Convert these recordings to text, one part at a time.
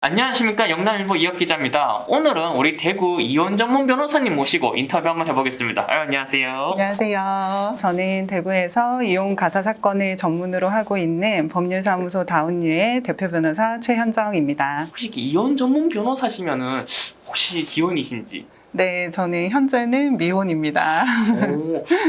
안녕하십니까, 영남일보 이혁 기자입니다. 오늘은 우리 대구 이혼 전문 변호사님 모시고 인터뷰 한번 해보겠습니다. 안녕하세요. 안녕하세요. 저는 대구에서 이혼 가사 사건을 전문으로 하고 있는 법률사무소 다운유의 대표 변호사 최현정입니다. 혹시 이혼 전문 변호사시면은 혹시 기혼이신지? 네, 저는 현재는 미혼입니다.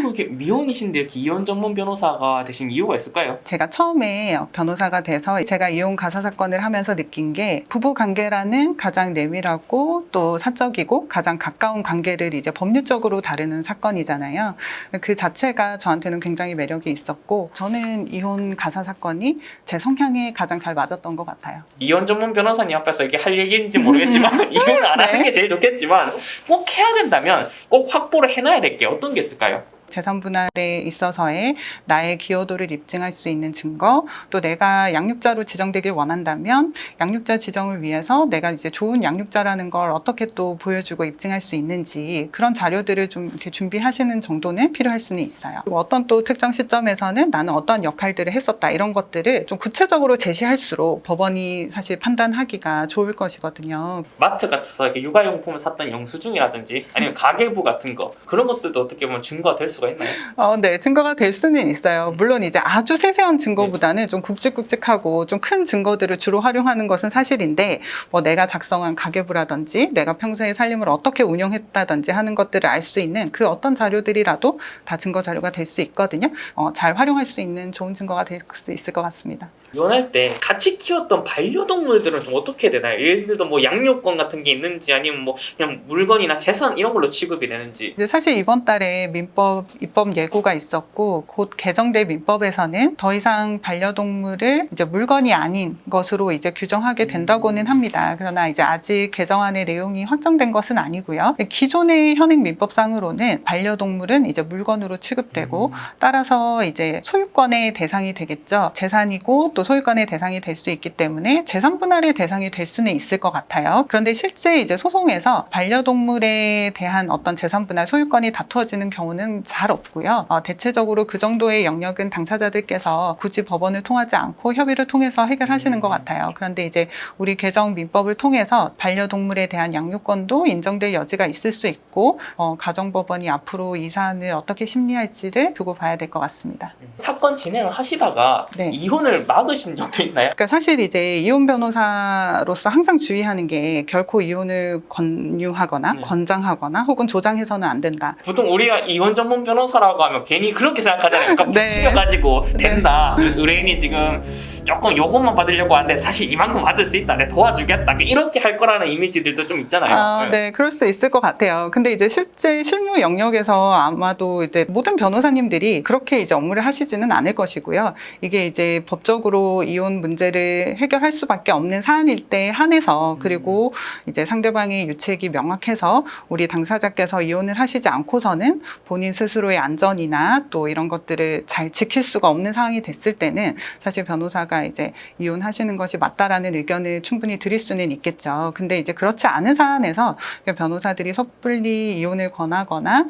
이렇게 미혼이신데 이렇게 이혼 전문 변호사가 되신 이유가 있을까요? 제가 처음에 변호사가 돼서 제가 이혼 가사 사건을 하면서 느낀 게 부부 관계라는 가장 내밀하고 또 사적이고 가장 가까운 관계를 이제 법률적으로 다루는 사건이잖아요. 그 자체가 저한테는 굉장히 매력이 있었고 저는 이혼 가사 사건이 제 성향에 가장 잘 맞았던 것 같아요. 이혼 전문 변호사님 앞에서 이게 할 얘기인지 모르겠지만 이혼을 안 하는 게 제일 좋겠지만 꼭 해야 된다면 꼭 확보를 해놔야 될 게 어떤 게 있을까요? 재산 분할에 있어서의 나의 기여도를 입증할 수 있는 증거, 또 내가 양육자로 지정되길 원한다면 양육자 지정을 위해서 내가 이제 좋은 양육자라는 걸 어떻게 또 보여주고 입증할 수 있는지 그런 자료들을 좀 이렇게 준비하시는 정도는 필요할 수는 있어요. 그리고 어떤 또 특정 시점에서는 나는 어떤 역할들을 했었다 이런 것들을 좀 구체적으로 제시할수록 법원이 사실 판단하기가 좋을 것이거든요. 마트 같아서 이렇게 육아용품을 샀던 영수증이라든지 아니면 가계부 같은 거 그런 것들도 어떻게 보면 증거가 될 수가 있나요? 네, 증거가 될 수는 있어요. 물론 이제 아주 세세한 증거보다는 좀 굵직굵직하고 좀 큰 증거들을 주로 활용하는 것은 사실인데, 뭐 내가 작성한 가계부라든지 내가 평소에 살림을 어떻게 운영했다든지 하는 것들을 알 수 있는 그 어떤 자료들이라도 다 증거 자료가 될 수 있거든요. 잘 활용할 수 있는 좋은 증거가 될 수 있을 것 같습니다. 이혼할 때 같이 키웠던 반려동물들은 좀 어떻게 되나요? 예를 들어 뭐 양육권 같은 게 있는지 아니면 뭐 그냥 물건이나 재산 이런 걸로 취급이 되는지. 이제 사실 이번 달에 민법 입법 예고가 있었고 곧 개정될 민법에서는 더 이상 반려동물을 이제 물건이 아닌 것으로 이제 규정하게 된다고는 합니다. 그러나 이제 아직 개정안의 내용이 확정된 것은 아니고요. 기존의 현행 민법상으로는 반려동물은 이제 물건으로 취급되고 따라서 이제 소유권의 대상이 되겠죠. 재산이고 또 소유권의 대상이 될 수 있기 때문에 재산 분할의 대상이 될 수는 있을 것 같아요. 그런데 실제 이제 소송에서 반려동물에 대한 어떤 재산 분할 소유권이 다투어지는 경우는 잘 없고요. 대체적으로 그 정도의 영역은 당사자들께서 굳이 법원을 통하지 않고 협의를 통해서 해결하시는 것 같아요. 그런데 이제 우리 개정 민법을 통해서 반려동물에 대한 양육권도 인정될 여지가 있을 수 있고 가정법원이 앞으로 이 사안을 어떻게 심리할지를 두고 봐야 될 것 같습니다. 사건 진행을 하시다가 네. 이혼을 막으신 적도 있나요? 그러니까 사실 이제 이혼 변호사로서 항상 주의하는 게 결코 이혼을 권유하거나 권장하거나 혹은 조장해서는 안 된다. 보통 우리가 이혼 전문 변호사라고 하면 괜히 그렇게 생각하잖아요. 그러니까 네. 붙이려가지고 된다. 그래서 의뢰인이 지금 조금 요것만 받으려고 하는데 사실 이만큼 받을 수 있다. 내가 도와주겠다. 이렇게 할 거라는 이미지들도 좀 있잖아요. 네, 그럴 수 있을 것 같아요. 근데 이제 실제 실무 영역에서 아마도 이제 모든 변호사님들이 그렇게 이제 업무를 하시지는 않을 것이고요. 이게 이제 법적으로 이혼 문제를 해결할 수밖에 없는 사안일 때 한해서 그리고 이제 상대방의 유책이 명확해서 우리 당사자께서 이혼을 하시지 않고서는 본인 스스로의 안전이나 또 이런 것들을 잘 지킬 수가 없는 상황이 됐을 때는 사실 변호사가 이제 이혼하시는 것이 맞다라는 의견을 충분히 드릴 수는 있겠죠. 근데 이제 그렇지 않은 사안에서 변호사들이 섣불리 이혼을 권하거나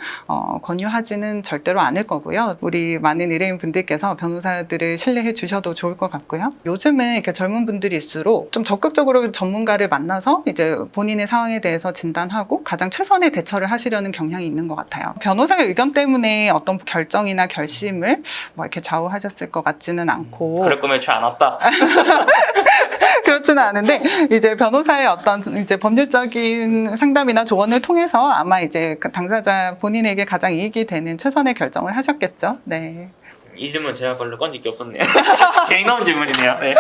권유하지는 절대로 않을 거고요. 우리 많은 의뢰인 분들께서 변호사들을 신뢰해 주셔도 좋을 것 같고요. 요즘은 이렇게 젊은 분들일수록 좀 적극적으로 전문가를 만나서 이제 본인의 상황에 대해서 진단하고 가장 최선의 대처를 하시려는 경향이 있는 것 같아요. 변호사의 의견 때문에 어떤 결정이나 결심을 뭐 이렇게 좌우하셨을 것 같지는 않고 그럴 거면 죄 안 왔다. 그렇지는 않은데 이제 변호사의 어떤 이제 법률적인 상담이나 조언을 통해서 아마 이제 당사자 본인에게 가장 이익이 되는 최선의 결정을 하셨겠죠. 네. 이 질문 제가 별로 건질 게 없었네요. 개인 나온 질문이네요. 네.